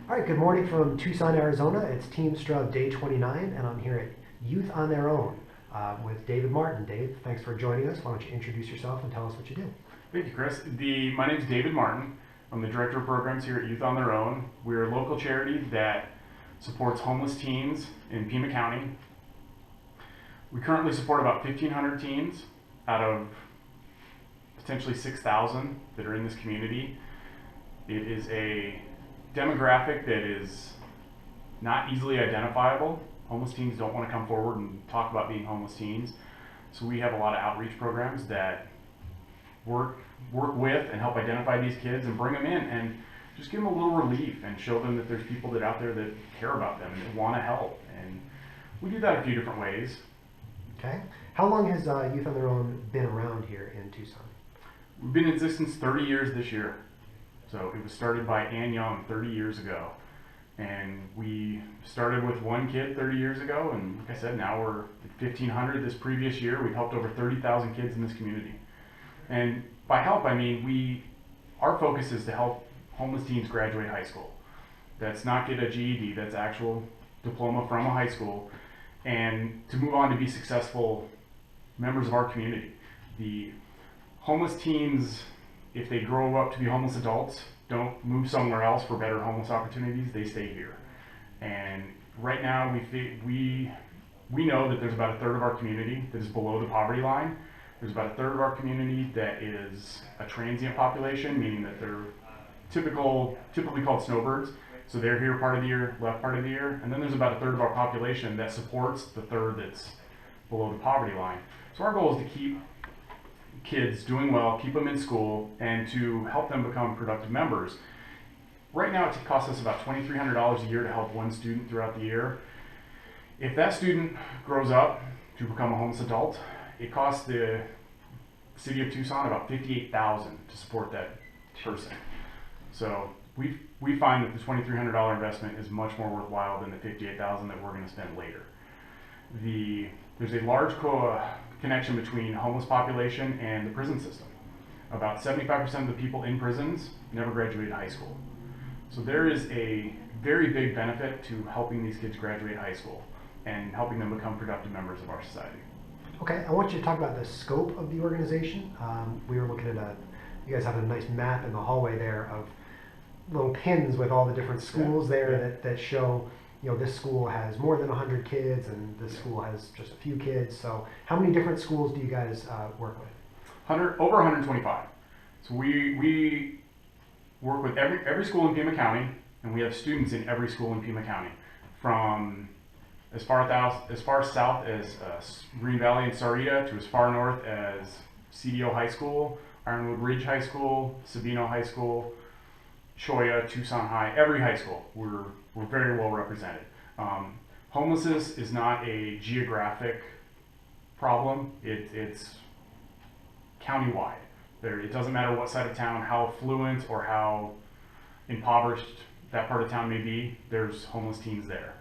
All right, good morning from Tucson, Arizona. It's TeamStrub Day 29, and I'm here at Youth on Their Own with David Martin. Dave, thanks for joining us. Why don't you introduce yourself and tell us what you do? Thank you, Chris. My name is David Martin. I'm the Director of Programs here at Youth on Their Own. We're a local charity that supports homeless teens in Pima County. We currently support about 1,500 teens out of potentially 6,000 that are in this community. It is a demographic that is not easily identifiable. Homeless teens don't want to come forward and talk about being homeless teens. So we have a lot of outreach programs that work with and help identify these kids and bring them in and just give them a little relief and show them that there's people that out there that care about them and that want to help. And we do that a few different ways. Okay. How long has Youth on Their Own been around here in Tucson? We've been in existence 30 years this year. So it was started by Ann Young 30 years ago. And we started with one kid 30 years ago, and like I said, now we're at 1,500 this previous year. We've helped over 30,000 kids in this community. And by help, I mean our focus is to help homeless teens graduate high school. That's not get a GED, that's actual diploma from a high school, and to move on to be successful members of our community. The homeless teens, if they grow up to be homeless adults, don't move somewhere else for better homeless opportunities, they stay here. And right now we know that there's about a third of our community that is below the poverty line. There's about a third of our community that is a transient population, meaning that they're typically called snowbirds. So they're here part of the year, left part of the year. And then there's about a third of our population that supports the third that's below the poverty line. So our goal is to keep kids doing well, keep them in school, and to help them become productive members. Right now it costs us about $2,300 a year to help one student throughout the year. If that student grows up to become a homeless adult, it costs the city of Tucson about $58,000 to support that person. So we find that the $2,300 investment is much more worthwhile than the $58,000 that we're going to spend later. There's a large connection between homeless population and the prison system. About 75% of the people in prisons never graduated high school. So there is a very big benefit to helping these kids graduate high school and helping them become productive members of our society. Okay, I want you to talk about the scope of the organization. We were looking at you guys have a nice map in the hallway there of little pins with all the different schools there that show, this school has more than 100 kids and this school has just a few kids. So how many different schools do you guys work with? Over 125. So we work with every school in Pima County, and we have students in every school in Pima County, from as far south as Green Valley and Sarita to as far north as CDO High School, Ironwood Ridge High School, Sabino High School, Cholla, Tucson High. Every high school, we're very well represented. Homelessness is not a geographic problem. It's countywide. It doesn't matter what side of town, how affluent or how impoverished that part of town may be, there's homeless teens there.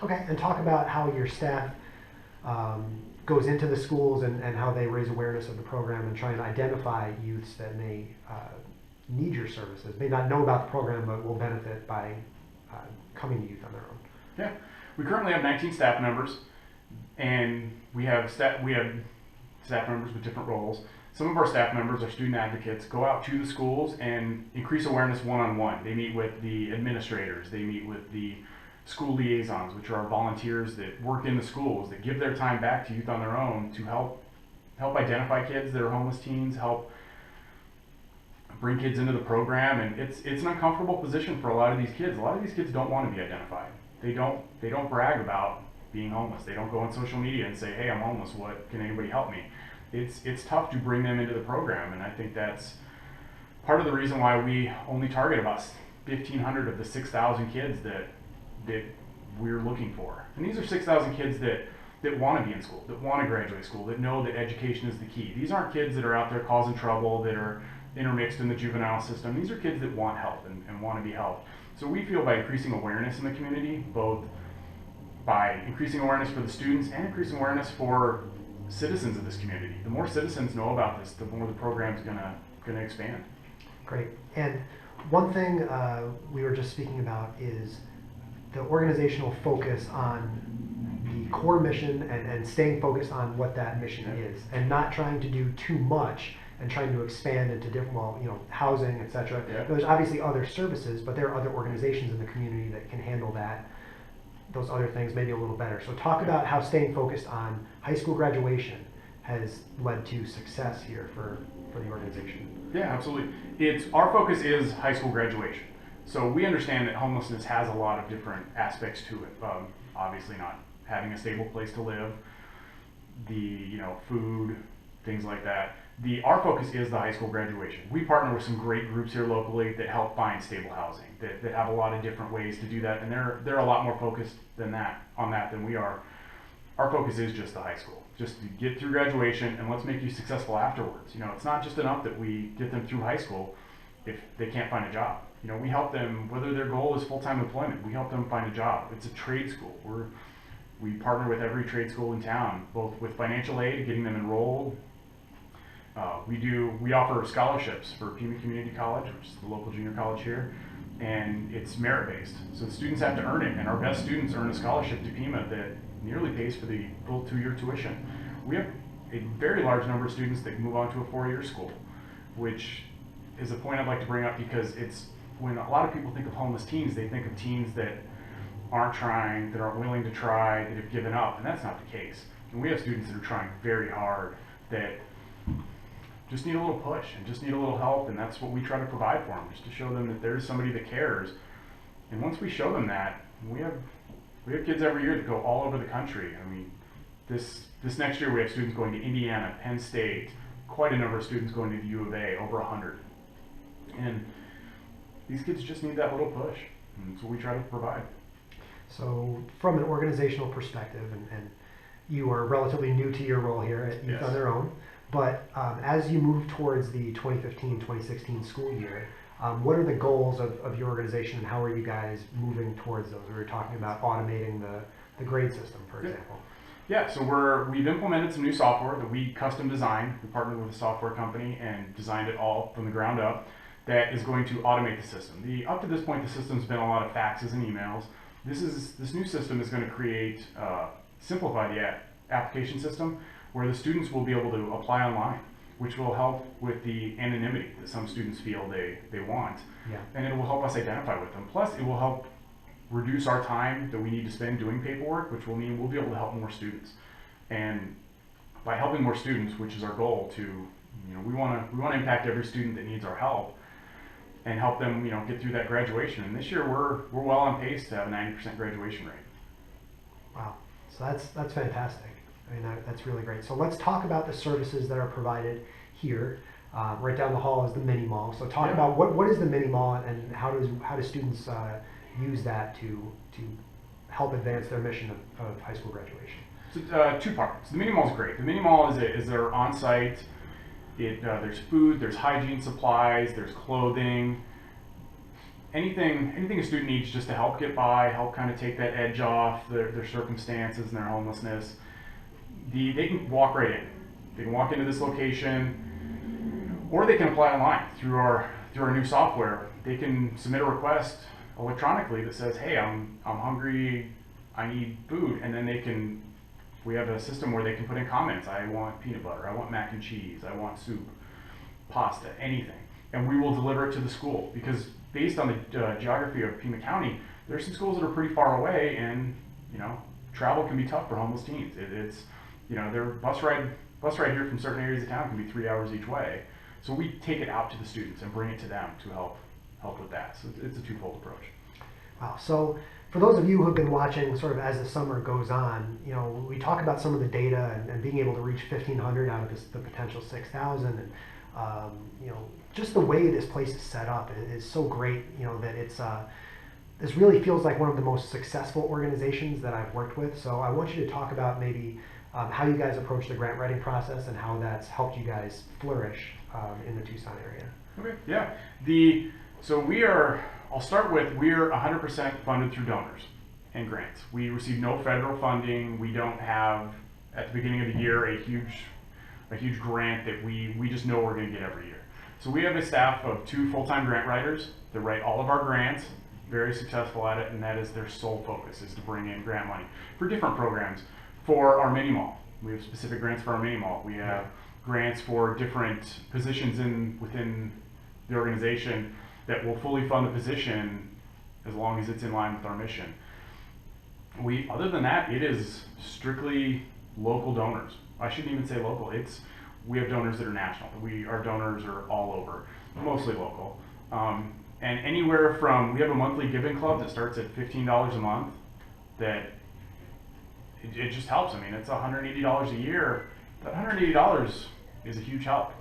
Okay, and talk about how your staff goes into the schools and how they raise awareness of the program and try and identify youths that may need your services, may not know about the program but will benefit by coming to Youth on Their Own. Yeah, we currently have 19 staff members, and we have staff members with different roles. Some of our staff members are student advocates, go out to the schools and increase awareness one-on-one. They meet with the administrators, they meet with the school liaisons, which are our volunteers that work in the schools, that give their time back to Youth on Their Own to help identify kids that are homeless teens, help bring kids into the program. And it's an uncomfortable position for a lot of these kids. A lot of these kids don't want to be identified. They don't brag about being homeless. They don't go on social media and say, hey, I'm homeless, what can anybody help me? It's tough to bring them into the program, and I think that's part of the reason why we only target about 1,500 of the 6,000 kids that we're looking for. And these are 6,000 kids that want to be in school, that want to graduate school, that know that education is the key. These aren't kids that are out there causing trouble, that are intermixed in the juvenile system. These are kids that want help and want to be helped. So we feel by increasing awareness in the community, both by increasing awareness for the students and increasing awareness for citizens of this community. The more citizens know about this, the more the program's gonna expand. Great. And one thing we were just speaking about is the organizational focus on the core mission and staying focused on what that mission is, and not trying to do too much and trying to expand into different, well, housing, etc. Yeah. There's obviously other services, but there are other organizations in the community that can handle those other things maybe a little better. So talk about how staying focused on high school graduation has led to success here for the organization. Yeah, absolutely. Our focus is high school graduation. So we understand that homelessness has a lot of different aspects to it. Obviously not having a stable place to live, the food, things like that. Our focus is the high school graduation. We partner with some great groups here locally that help find stable housing, that have a lot of different ways to do that, and they're a lot more focused on that than we are. Our focus is just the high school, just to get through graduation, and let's make you successful afterwards. It's not just enough that we get them through high school if they can't find a job. We help them, whether their goal is full-time employment, we help them find a job. It's a trade school. We partner with every trade school in town, both with financial aid, getting them enrolled. We offer scholarships for Pima Community College, which is the local junior college here, and it's merit-based. So the students have to earn it, and our best students earn a scholarship to Pima that nearly pays for the full 2-year tuition. We have a very large number of students that move on to a 4-year school, which is a point I'd like to bring up, because it's when a lot of people think of homeless teens, they think of teens that aren't trying, that aren't willing to try, that have given up, and that's not the case. And we have students that are trying very hard, that just need a little push and just need a little help, and that's what we try to provide for them, just to show them that there's somebody that cares. And once we show them that, we have kids every year that go all over the country. I mean, this next year we have students going to Indiana, Penn State, quite a number of students going to the U of A, over 100. And these kids just need that little push, and that's what we try to provide. So from an organizational perspective, and you are relatively new to your role here at Youth Yes. on Their Own, but as you move towards the 2015-2016 school year, what are the goals of your organization, and how are you guys moving towards those? We were talking about automating the grade system, for example. Yeah, so we've implemented some new software that we custom designed. We partnered with a software company and designed it all from the ground up that is going to automate the system. Up to this point, the system's been a lot of faxes and emails. This new system is going to simplify the application system, where the students will be able to apply online, which will help with the anonymity that some students feel they want. Yeah. And it will help us identify with them. Plus, it will help reduce our time that we need to spend doing paperwork, which will mean we'll be able to help more students. And by helping more students, which is our goal, we want to impact every student that needs our help and help them get through that graduation. And this year we're well on pace to have a 90% graduation rate. Wow, so that's fantastic. I mean, that's really great. So let's talk about the services that are provided here. Right down the hall is the mini mall. So talk about what is the mini mall, and how do students use that to help advance their mission of high school graduation? So, 2 parts. The mini mall is great. The mini mall is their on-site. There's food, there's hygiene supplies, there's clothing, anything a student needs just to help get by, help kind of take that edge off their circumstances and their homelessness. They can walk right in. They can walk into this location, or they can apply online through our new software. They can submit a request electronically that says, "Hey, I'm hungry, I need food," and then we have a system where they can put in comments. I want peanut butter, I want mac and cheese, I want soup, pasta, anything. And we will deliver it to the school, because based on the geography of Pima County, there's some schools that are pretty far away, and travel can be tough for homeless teens. It's their bus ride here from certain areas of town can be 3 hours each way. So we take it out to the students and bring it to them to help with that. So it's a twofold approach. Wow. So for those of you who have been watching sort of as the summer goes on, we talk about some of the data and being able to reach 1,500 out of the potential 6,000, and just the way this place is set up is so great. That this really feels like one of the most successful organizations that I've worked with. So I want you to talk about maybe how you guys approach the grant writing process and how that's helped you guys flourish in the Tucson area. Okay. Yeah. I'll start with, we're 100% funded through donors and grants. We receive no federal funding. We don't have, at the beginning of the year, a huge grant that we just know we're going to get every year. So we have a staff of 2 full-time grant writers They write all of our grants, very successful at it, and that is their sole focus, is to bring in grant money for different programs. For our mini mall, we have specific grants for our mini mall. We have grants for different positions within the organization that will fully fund the position as long as it's in line with our mission. Other than that, it is strictly local donors. I shouldn't even say local. We have donors that are national. Our donors are all over, mostly local. And anywhere from, we have a monthly giving club that starts at $15 a month that it just helps. I mean, it's $180 a year. That $180 is a huge help.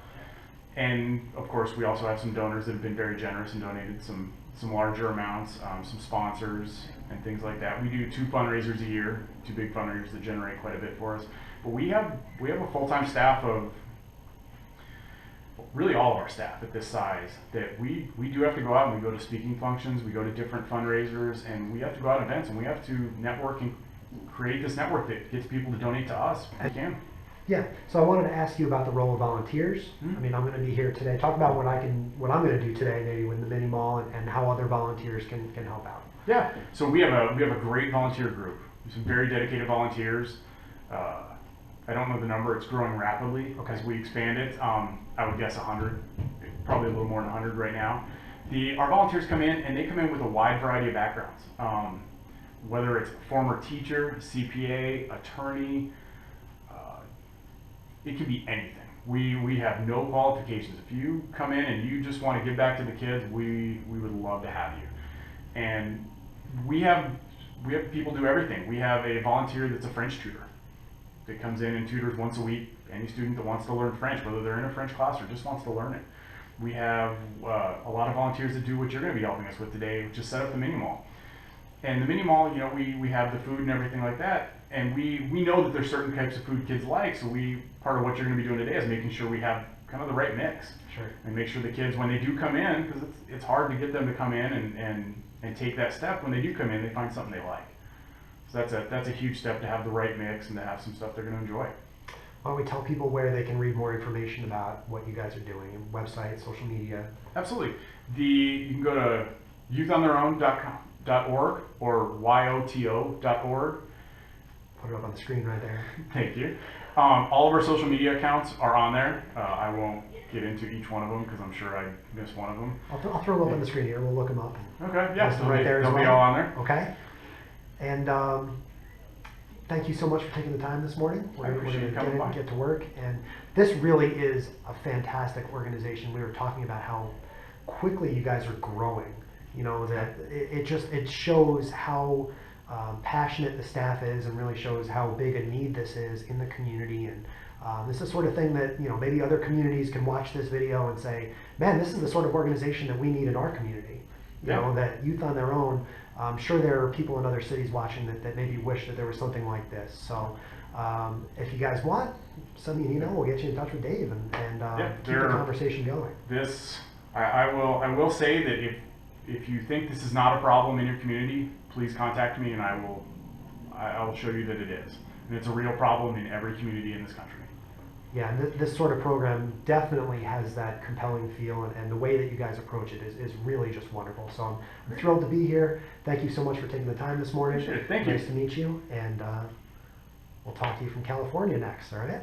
And of course, we also have some donors that have been very generous and donated some larger amounts, some sponsors and things like that. We do 2 fundraisers a year, 2 big fundraisers that generate quite a bit for us. But we have a full-time staff of really all of our staff at this size that we do have to go out and we go to speaking functions, we go to different fundraisers, and we have to go out to events, and we have to network and create this network that gets people to donate to us if we can. Yeah, so I wanted to ask you about the role of volunteers. I mean, I'm going to be here today. Talk about what I'm going to do today, maybe with the mini mall, and how other volunteers can help out. Yeah, so we have a great volunteer group. Some very dedicated volunteers. I don't know the number; it's growing rapidly as we expand it. I would guess 100, probably a little more than 100 right now. Our volunteers come in, and they come in with a wide variety of backgrounds. Whether it's former teacher, CPA, attorney. It could be anything. We have no qualifications. If you come in and you just want to give back to the kids, we would love to have you. And we have people do everything. We have a volunteer that's a French tutor that comes in and tutors once a week any student that wants to learn French, whether they're in a French class or just wants to learn it. We have a lot of volunteers that do what you're going to be helping us with today, which is set up the mini mall. And the mini mall, we have the food and everything like that. And we know that there's certain types of food kids like, so part of what you're going to be doing today is making sure we have kind of the right mix. Sure. And make sure the kids, when they do come in, because it's hard to get them to come in and take that step, when they do come in, they find something they like. So that's a huge step, to have the right mix and to have some stuff they're going to enjoy. Why don't we tell people where they can read more information about what you guys are doing, website, social media? Absolutely. You can go to youthontheirown.org or yoto.org. Put it up on the screen right there. Thank you. All of our social media accounts are on there. I won't get into each one of them because I'm sure I missed one of them. I'll throw them up on the screen here. We'll look them up. Okay, yeah, so right there they'll be all on there. Okay. And thank you so much for taking the time this morning. We're going to get to work. And this really is a fantastic organization. We were talking about how quickly you guys are growing. That it shows how passionate the staff is, and really shows how big a need this is in the community. And this is the sort of thing that maybe other communities can watch this video and say, man, this is the sort of organization that we need in our community. That Youth on Their Own. I'm sure there are people in other cities watching that maybe wish that there was something like this. So if you guys want, send me an email. We'll get you in touch with Dave and keep the conversation going. I will say that if you think this is not a problem in your community, please contact me and I will show you that it is. And it's a real problem in every community in this country. Yeah, and this sort of program definitely has that compelling feel, and the way that you guys approach it is really just wonderful. So I'm thrilled to be here. Thank you so much for taking the time this morning. Appreciate it. Thank you. Nice to meet you, and we'll talk to you from California next, all right?